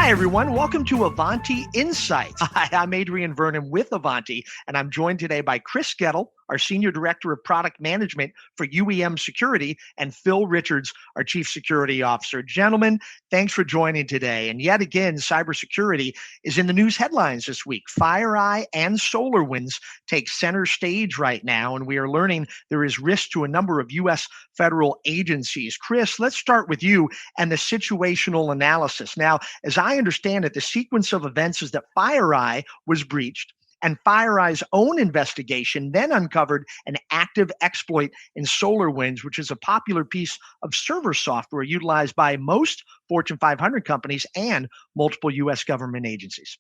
Hi, everyone. Welcome to Ivanti Insights. Hi, I'm Adrian Vernon with Ivanti, and I'm joined today by Chris Goettl, our Senior Director of Product Management for UEM Security, and Phil Richards, our Chief Security Officer. Gentlemen, thanks for joining today. And yet again, cybersecurity is in the news headlines this week. FireEye and SolarWinds take center stage right now, and we are learning there is risk to a number of U.S. federal agencies. Chris, let's start with you and the situational analysis. Now, as I understand it, the sequence of events is that FireEye was breached, and FireEye's own investigation then uncovered an active exploit in SolarWinds, which is a popular piece of server software utilized by most Fortune 500 companies and multiple U.S. government agencies.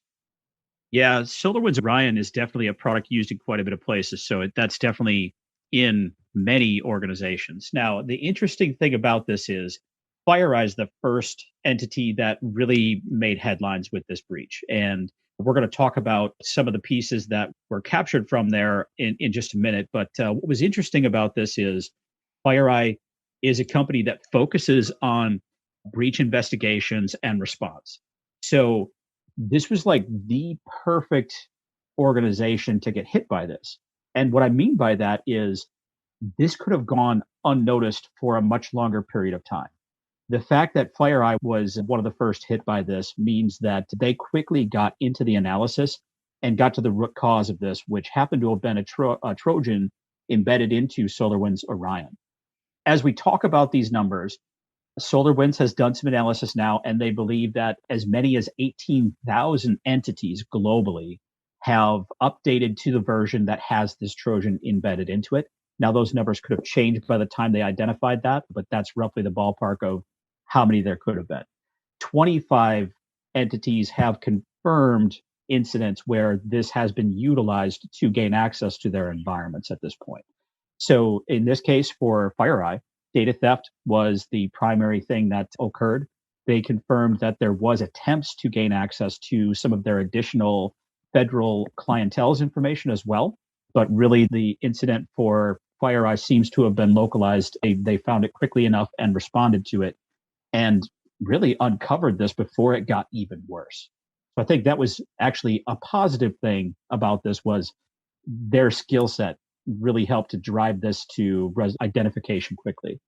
Yeah, SolarWinds Orion is definitely a product used in quite a bit of places. So that's definitely in many organizations. Now, the interesting thing about this is FireEye is the first entity that really made headlines with this breach. And we're going to talk about some of the pieces that were captured from there in just a minute. But what was interesting about this is FireEye is a company that focuses on breach investigations and response. So this was like the perfect organization to get hit by this. And what I mean by that is this could have gone unnoticed for a much longer period of time. The fact that FireEye was one of the first hit by this means that they quickly got into the analysis and got to the root cause of this, which happened to have been a Trojan embedded into SolarWinds Orion. As we talk about these numbers, SolarWinds has done some analysis now, and they believe that as many as 18,000 entities globally have updated to the version that has this Trojan embedded into it. Now, those numbers could have changed by the time they identified that, but that's roughly the ballpark of how many there could have been. 25 entities have confirmed incidents where this has been utilized to gain access to their environments at this point. So in this case, for FireEye, data theft was the primary thing that occurred. They confirmed that there was attempts to gain access to some of their additional federal clientele's information as well. But really, the incident for FireEye seems to have been localized. They found it quickly enough and responded to it and really uncovered this before it got even worse. So I think that was actually a positive thing about this was their skill set really helped to drive this to identification quickly.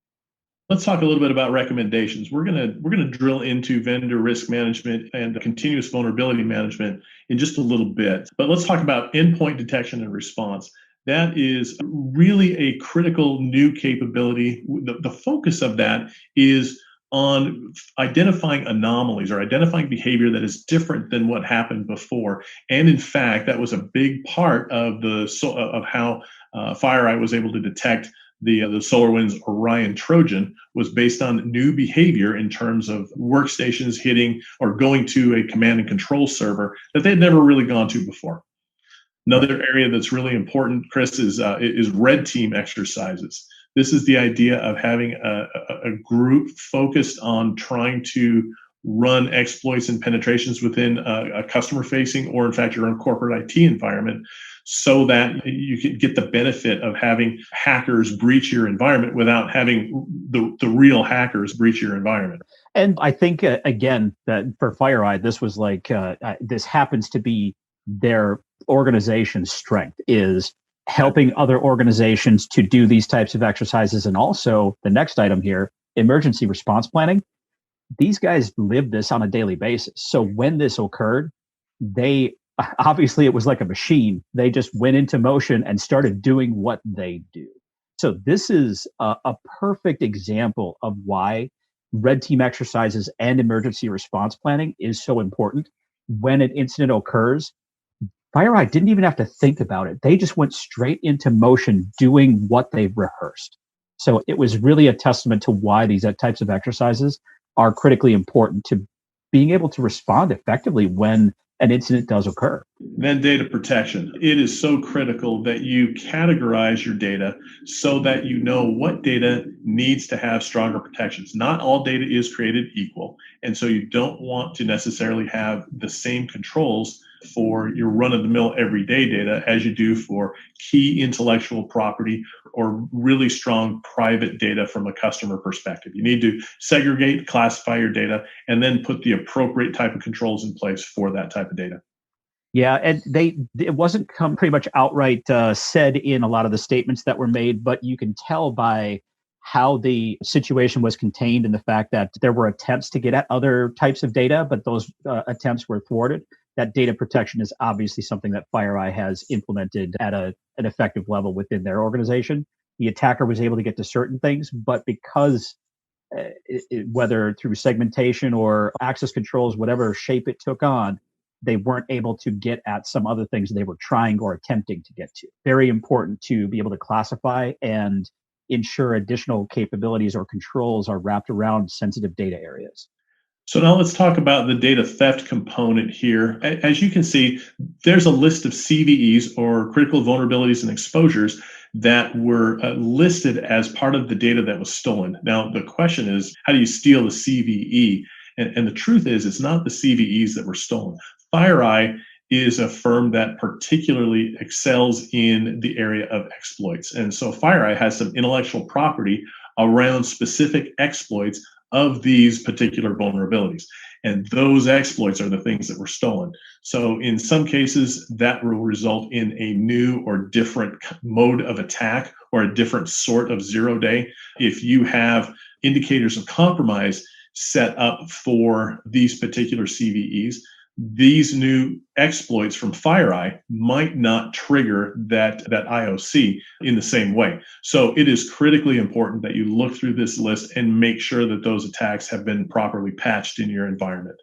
Let's talk a little bit about recommendations. We're gonna drill into vendor risk management and continuous vulnerability management in just a little bit. But let's talk about endpoint detection and response. That is really a critical new capability. The focus of that is on identifying anomalies or identifying behavior that is different than what happened before. And in fact, that was a big part of how FireEye was able to detect the SolarWinds Orion Trojan was based on new behavior in terms of workstations hitting or going to a command and control server that they'd never really gone to before. Another area that's really important, Chris, is red team exercises. This is the idea of having a group focused on trying to run exploits and penetrations within a customer-facing or, in fact, your own corporate IT environment so that you can get the benefit of having hackers breach your environment without having the real hackers breach your environment. And I think, again, that for FireEye, this was like, this happens to be their organization's strength is helping other organizations to do these types of exercises. And also the next item here, emergency response planning. These guys live this on a daily basis. So when this occurred, obviously it was like a machine. They just went into motion and started doing what they do. So this is a perfect example of why red team exercises and emergency response planning is so important. When an incident occurs, FireEye didn't even have to think about it. They just went straight into motion doing what they've rehearsed. So it was really a testament to why these types of exercises are critically important to being able to respond effectively when an incident does occur. Then data protection. It is so critical that you categorize your data so that you know what data needs to have stronger protections. Not all data is created equal. And so you don't want to necessarily have the same controls for your run-of-the-mill everyday data as you do for key intellectual property or really strong private data from a customer perspective. You need to segregate, classify your data, and then put the appropriate type of controls in place for that type of data. Yeah, and it wasn't pretty much outright said in a lot of the statements that were made, but you can tell by how the situation was contained and the fact that there were attempts to get at other types of data, but those attempts were thwarted. That data protection is obviously something that FireEye has implemented at an effective level within their organization. The attacker was able to get to certain things, but because whether through segmentation or access controls, whatever shape it took on, they weren't able to get at some other things they were trying or attempting to get to. Very important to be able to classify and ensure additional capabilities or controls are wrapped around sensitive data areas. So now let's talk about the data theft component here. As you can see, there's a list of CVEs or critical vulnerabilities and exposures that were listed as part of the data that was stolen. Now, the question is, how do you steal a CVE? And the truth is, it's not the CVEs that were stolen. FireEye is a firm that particularly excels in the area of exploits. And so FireEye has some intellectual property around specific exploits of these particular vulnerabilities. And those exploits are the things that were stolen. So in some cases, that will result in a new or different mode of attack or a different sort of zero-day. If you have indicators of compromise set up for these particular CVEs, these new exploits from FireEye might not trigger that IOC in the same way. So it is critically important that you look through this list and make sure that those attacks have been properly patched in your environment.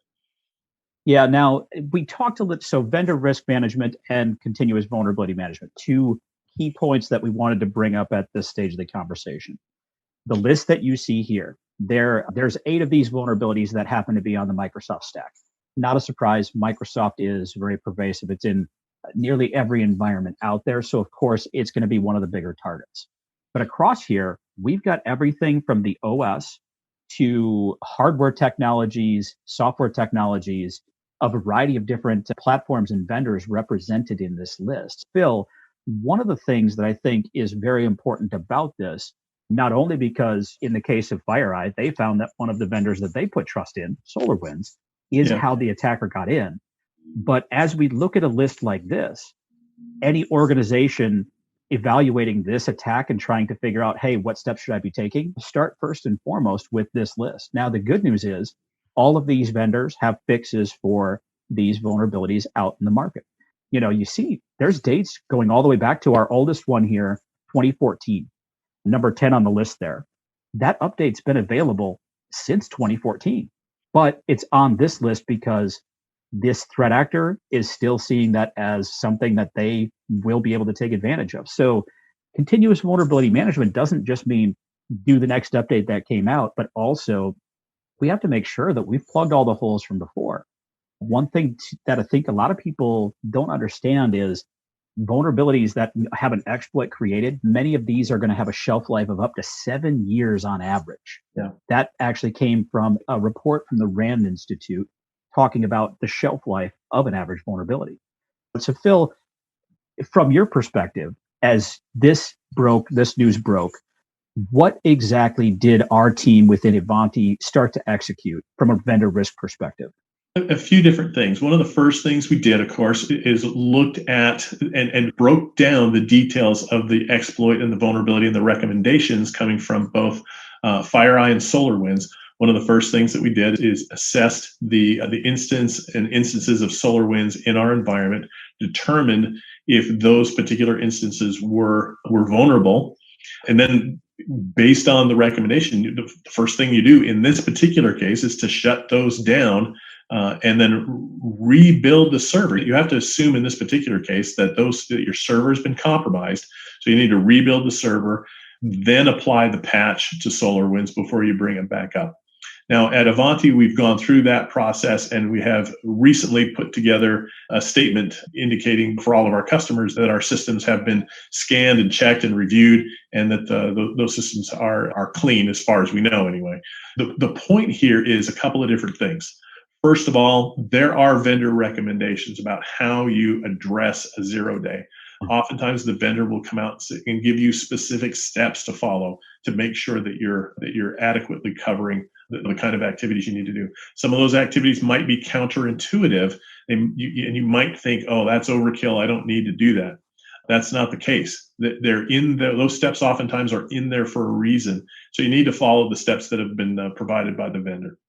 Yeah, now we talked a little, so vendor risk management and continuous vulnerability management, two key points that we wanted to bring up at this stage of the conversation. The list that you see here, there's 8 of these vulnerabilities that happen to be on the Microsoft stack. Not a surprise, Microsoft is very pervasive. It's in nearly every environment out there. So of course, it's going to be one of the bigger targets. But across here, we've got everything from the OS to hardware technologies, software technologies, a variety of different platforms and vendors represented in this list. Phil, one of the things that I think is very important about this, not only because in the case of FireEye, they found that one of the vendors that they put trust in, SolarWinds, is how the attacker got in. But as we look at a list like this, any organization evaluating this attack and trying to figure out, hey, what steps should I be taking? Start first and foremost with this list. Now, the good news is all of these vendors have fixes for these vulnerabilities out in the market. You know, you see there's dates going all the way back to our oldest one here, 2014, number 10 on the list there. That update's been available since 2014. But it's on this list because this threat actor is still seeing that as something that they will be able to take advantage of. So continuous vulnerability management doesn't just mean do the next update that came out, but also we have to make sure that we've plugged all the holes from before. One thing that I think a lot of people don't understand is vulnerabilities that have an exploit created, many of these are going to have a shelf life of up to 7 years on average. Yeah. That actually came from a report from the RAND Institute talking about the shelf life of an average vulnerability. So Phil, from your perspective, as this news broke, what exactly did our team within Ivanti start to execute from a vendor risk perspective? A few different things. One of the first things we did, of course, is looked at and broke down the details of the exploit and the vulnerability and the recommendations coming from both FireEye and SolarWinds. One of the first things that we did is assess the instance and instances of SolarWinds in our environment, determine if those particular instances were vulnerable, and then based on the recommendation, the first thing you do in this particular case is to shut those down and then rebuild the server. You have to assume in this particular case that your server has been compromised. So you need to rebuild the server, then apply the patch to SolarWinds before you bring it back up. Now at Ivanti, we've gone through that process and we have recently put together a statement indicating for all of our customers that our systems have been scanned and checked and reviewed and that those systems are clean as far as we know anyway. The point here is a couple of different things. First of all, there are vendor recommendations about how you address a 0-day. Oftentimes, the vendor will come out and give you specific steps to follow to make sure that you're adequately covering the kind of activities you need to do. Some of those activities might be counterintuitive, and you might think, "Oh, that's overkill. I don't need to do that." That's not the case. They're in there. Those steps oftentimes are in there for a reason. So you need to follow the steps that have been provided by the vendor.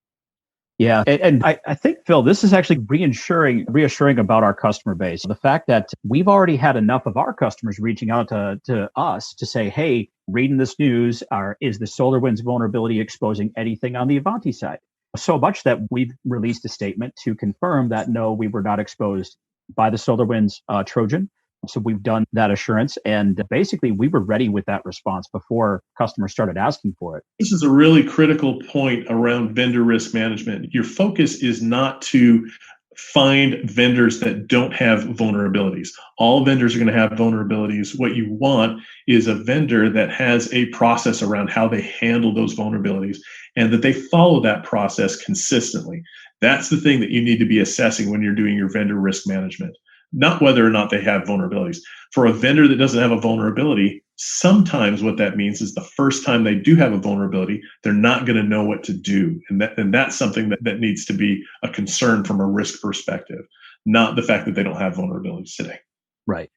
Yeah. And I think, Phil, this is actually reassuring about our customer base. The fact that we've already had enough of our customers reaching out to us to say, hey, reading this news, is the SolarWinds vulnerability exposing anything on the Ivanti side? So much that we've released a statement to confirm that, no, we were not exposed by the SolarWinds Trojan. So we've done that assurance, and basically we were ready with that response before customers started asking for it. This is a really critical point around vendor risk management. Your focus is not to find vendors that don't have vulnerabilities. All vendors are going to have vulnerabilities. What you want is a vendor that has a process around how they handle those vulnerabilities and that they follow that process consistently. That's the thing that you need to be assessing when you're doing your vendor risk management. Not whether or not they have vulnerabilities. For a vendor that doesn't have a vulnerability, sometimes what that means is the first time they do have a vulnerability, they're not going to know what to do. And that's something that needs to be a concern from a risk perspective, not the fact that they don't have vulnerabilities today. Right.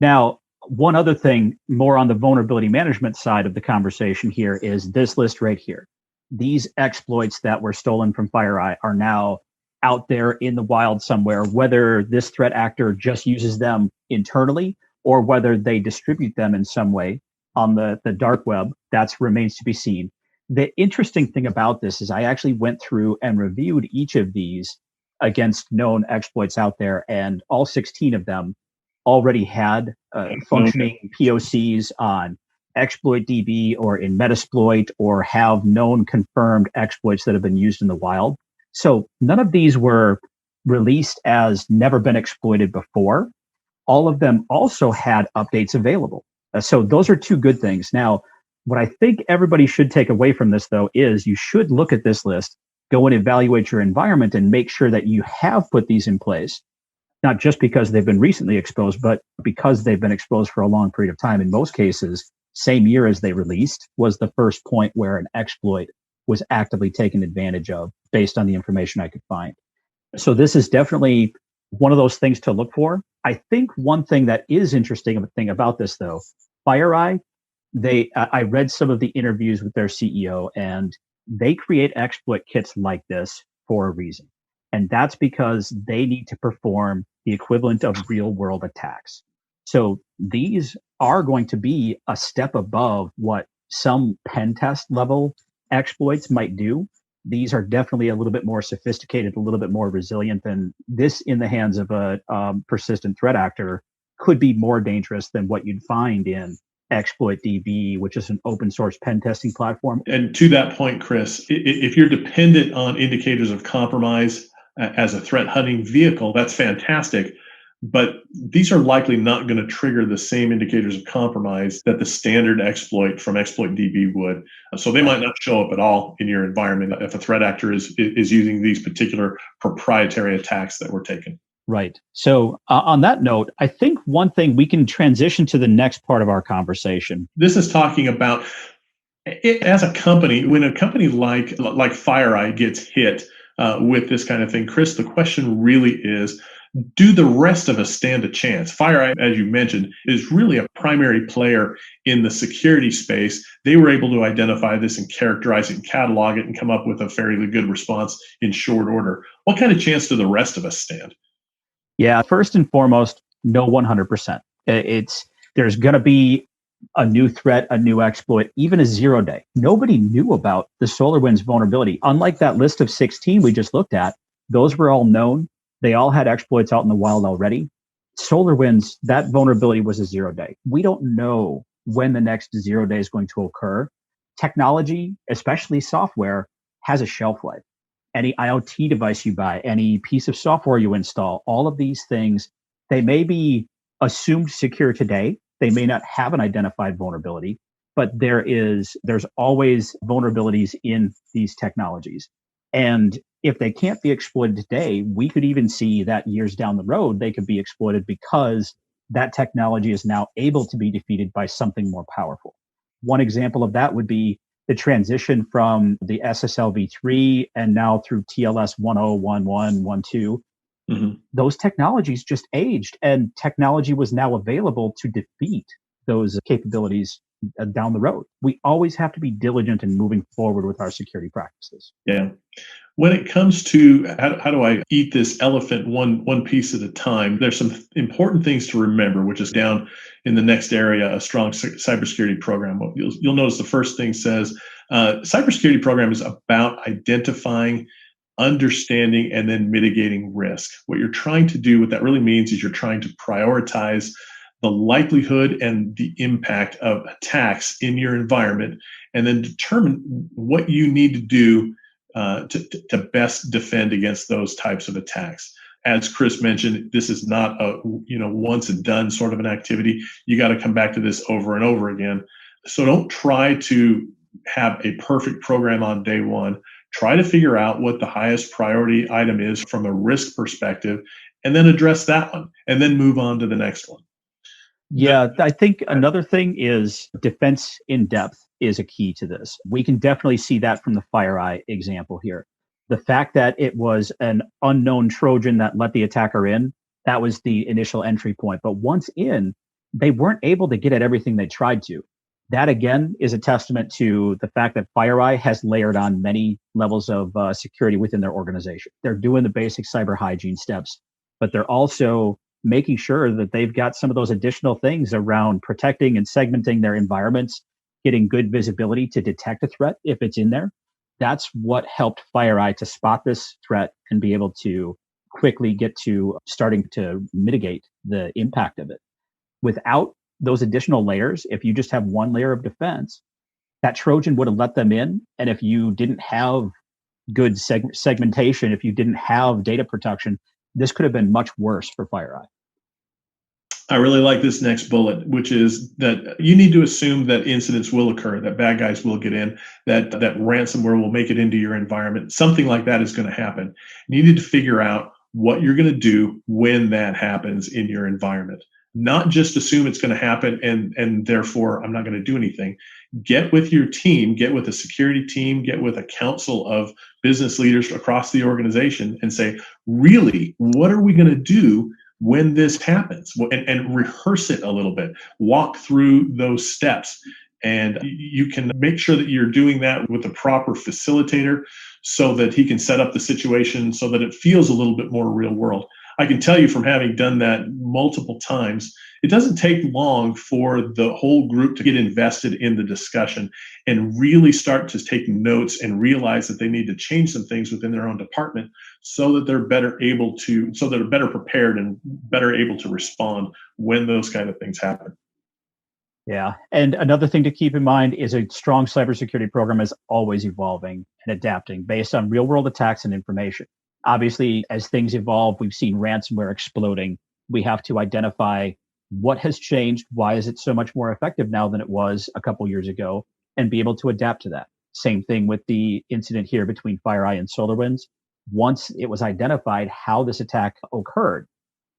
Now, one other thing more on the vulnerability management side of the conversation here is this list right here. These exploits that were stolen from FireEye are now out there in the wild somewhere, whether this threat actor just uses them internally or whether they distribute them in some way on the dark web, that remains to be seen. The interesting thing about this is I actually went through and reviewed each of these against known exploits out there, and all 16 of them already had functioning POCs on ExploitDB or in Metasploit, or have known confirmed exploits that have been used in the wild. So none of these were released as never been exploited before. All of them also had updates available. So those are two good things. Now, what I think everybody should take away from this, though, is you should look at this list, go and evaluate your environment and make sure that you have put these in place, not just because they've been recently exposed, but because they've been exposed for a long period of time. In most cases, same year as they released was the first point where an exploit was actively taken advantage of based on the information I could find. So this is definitely one of those things to look for. I think one thing that is interesting about this, though, FireEye, I read some of the interviews with their CEO, and they create exploit kits like this for a reason. And that's because they need to perform the equivalent of real world attacks. So these are going to be a step above what some pen test level exploits might do. These are definitely a little bit more sophisticated, a little bit more resilient, than this in the hands of a persistent threat actor could be more dangerous than what you'd find in ExploitDB, which is an open source pen testing platform. And to that point, Chris, if you're dependent on indicators of compromise as a threat hunting vehicle, that's fantastic. But these are likely not going to trigger the same indicators of compromise that the standard exploit from ExploitDB would. So they might not show up at all in your environment if a threat actor is using these particular proprietary attacks that were taken. Right. So on that note, I think one thing we can transition to the next part of our conversation. This is talking about it as a company. When a company like FireEye gets hit with this kind of thing, Chris, the question really is, do the rest of us stand a chance? FireEye, as you mentioned, is really a primary player in the security space. They were able to identify this and characterize it and catalog it and come up with a fairly good response in short order. What kind of chance do the rest of us stand? Yeah, first and foremost, no 100%. There's going to be a new threat, a new exploit, even a 0-day. Nobody knew about the SolarWinds vulnerability. Unlike that list of 16 we just looked at, those were all known. They all had exploits out in the wild already. SolarWinds, that vulnerability was a 0-day. We don't know when the next 0-day is going to occur. Technology, especially software, has a shelf life. Any IoT device you buy, any piece of software you install, all of these things, they may be assumed secure today. They may not have an identified vulnerability, but there's always vulnerabilities in these technologies. And If they can't be exploited today, we could even see that years down the road, they could be exploited because that technology is now able to be defeated by something more powerful. One example of that would be the transition from the SSL v3 and now through TLS 10.11, 12. Those technologies just aged, and technology was now available to defeat those capabilities down the road. We always have to be diligent in moving forward with our security practices. Yeah. When it comes to how do I eat this elephant one piece at a time, there's some important things to remember, which is down in the next area, a strong cybersecurity program. You'll notice the first thing says cybersecurity program is about identifying, understanding, and then mitigating risk. What you're trying to do, what that really means is you're trying to prioritize the likelihood and the impact of attacks in your environment, and then determine what you need to do to best defend against those types of attacks. As Chris mentioned, this is not a once and done sort of an activity. You got to come back to this over and over again. So don't try to have a perfect program on day one. Try to figure out what the highest priority item is from a risk perspective, and then address that one, and then move on to the next one. Yeah, I think another thing is defense in depth is a key to this. We can definitely see that from the FireEye example here. The fact that it was an unknown Trojan that let the attacker in, that was the initial entry point. But once in, they weren't able to get at everything they tried to. That, again, is a testament to the fact that FireEye has layered on many levels of security within their organization. They're doing the basic cyber hygiene steps, but they're also making sure that they've got some of those additional things around protecting and segmenting their environments, getting good visibility to detect a threat if it's in there. That's what helped FireEye to spot this threat and be able to quickly get to starting to mitigate the impact of it. Without those additional layers, if you just have one layer of defense, that Trojan would have let them in. And if you didn't have good segmentation, if you didn't have data protection, this could have been much worse for FireEye. I really like this next bullet, which is that you need to assume that incidents will occur, that bad guys will get in, that ransomware will make it into your environment. Something like that is going to happen. You need to figure out what you're going to do when that happens in your environment. Not just assume it's going to happen and therefore I'm not going to do anything. Get with your team, get with a security team, get with a council of business leaders across the organization and say, really, what are we going to do when this happens? And rehearse it a little bit. Walk through those steps. And you can make sure that you're doing that with the proper facilitator so that he can set up the situation so that it feels a little bit more real world. I can tell you from having done that multiple times, it doesn't take long for the whole group to get invested in the discussion and really start to take notes and realize that they need to change some things within their own department so that they're better prepared and better able to respond when those kind of things happen. Yeah. And another thing to keep in mind is a strong cybersecurity program is always evolving and adapting based on real world attacks and information. Obviously, as things evolve, we've seen ransomware exploding. We have to identify what has changed, why is it so much more effective now than it was a couple years ago, and be able to adapt to that. Same thing with the incident here between FireEye and SolarWinds. Once it was identified how this attack occurred,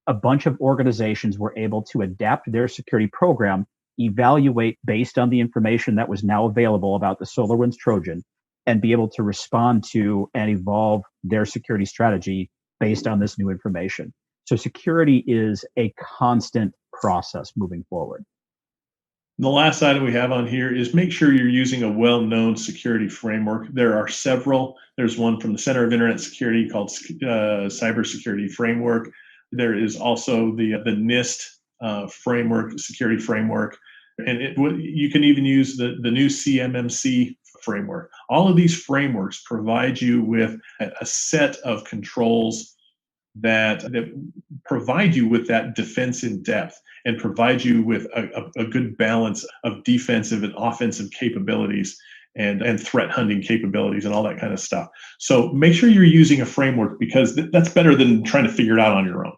a bunch of organizations were able to adapt their security program, evaluate based on the information that was now available about the SolarWinds Trojan, and be able to respond to and evolve their security strategy based on this new information. So security is a constant process moving forward. The last item we have on here is make sure you're using a well-known security framework. There are several. There's one from the Center of Internet Security called Cybersecurity Framework. There is also the NIST framework, security framework. And you can even use the new CMMC framework. All of these frameworks provide you with a set of controls that provide you with that defense in depth and provide you with a good balance of defensive and offensive capabilities and threat hunting capabilities and all that kind of stuff. So make sure you're using a framework because that's better than trying to figure it out on your own.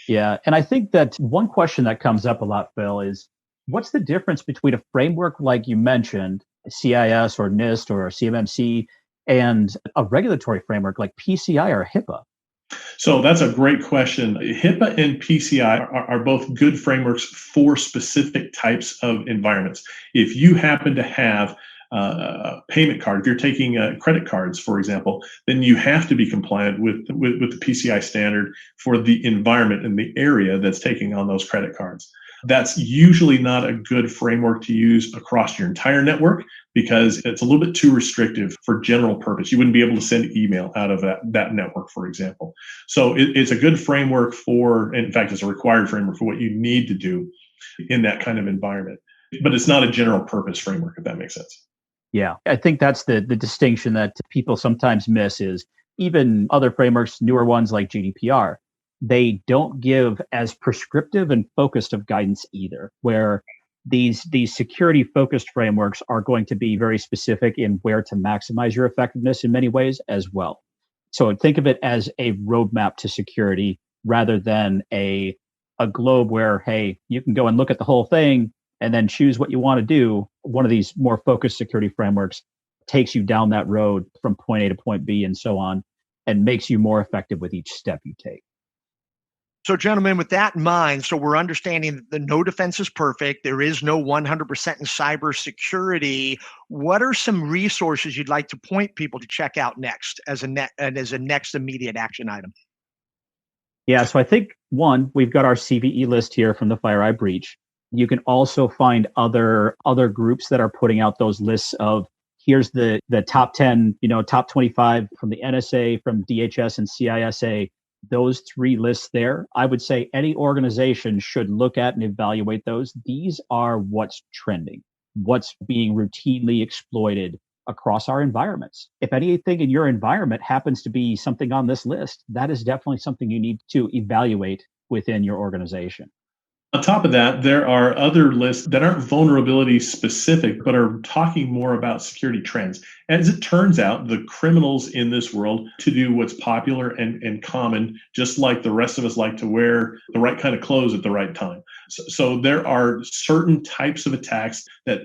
Yeah. And I think that one question that comes up a lot, Phil, is what's the difference between a framework like you mentioned, CIS or NIST or CMMC, and a regulatory framework like PCI or HIPAA? So that's a great question. HIPAA and PCI are both good frameworks for specific types of environments. If you happen to have a payment card, if you're taking credit cards, for example, then you have to be compliant with the PCI standard for the environment and the area that's taking on those credit cards. That's usually not a good framework to use across your entire network because it's a little bit too restrictive for general purpose. You wouldn't be able to send email out of that network, for example. So it's a good framework in fact, it's a required framework for what you need to do in that kind of environment. But it's not a general purpose framework, if that makes sense. Yeah, I think that's the distinction that people sometimes miss is even other frameworks, newer ones like GDPR, they don't give as prescriptive and focused of guidance either, where these security focused frameworks are going to be very specific in where to maximize your effectiveness in many ways as well. So think of it as a roadmap to security rather than a globe where, hey, you can go and look at the whole thing and then choose what you want to do. One of these more focused security frameworks takes you down that road from point A to point B and so on, and makes you more effective with each step you take. So, gentlemen, with that in mind, so we're understanding that the no defense is perfect. There is no 100% in cybersecurity. What are some resources you'd like to point people to check out next as a next immediate action item? Yeah, so I think one, we've got our CVE list here from the FireEye breach. You can also find other groups that are putting out those lists of here's the top 10, top 25 from the NSA, from DHS and CISA. Those three lists there, I would say any organization should look at and evaluate those. These are what's trending, what's being routinely exploited across our environments. If anything in your environment happens to be something on this list, that is definitely something you need to evaluate within your organization. On top of that, there are other lists that aren't vulnerability specific, but are talking more about security trends. As it turns out, the criminals in this world to do what's popular and common, just like the rest of us like to wear the right kind of clothes at the right time. So there are certain types of attacks that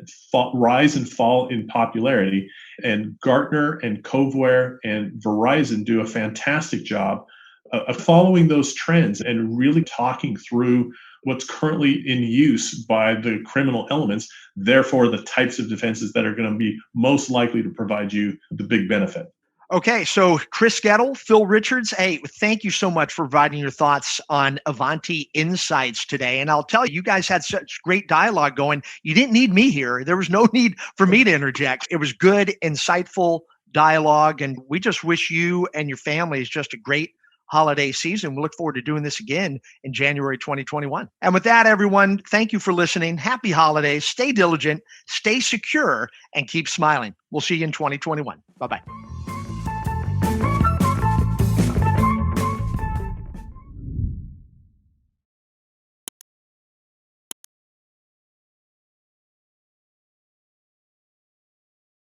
rise and fall in popularity. And Gartner and Coveware and Verizon do a fantastic job of following those trends and really talking through what's currently in use by the criminal elements, therefore the types of defenses that are going to be most likely to provide you the big benefit. Okay, so Chris Goettl, Phil Richards, hey, thank you so much for providing your thoughts on Ivanti Insights today. And I'll tell you, you guys had such great dialogue going. You didn't need me here. There was no need for me to interject. It was good, insightful dialogue, and we just wish you and your families just a great holiday season. We look forward to doing this again in January 2021. And with that, everyone, thank you for listening. Happy holidays. Stay diligent, stay secure, and keep smiling. We'll see you in 2021. Bye-bye.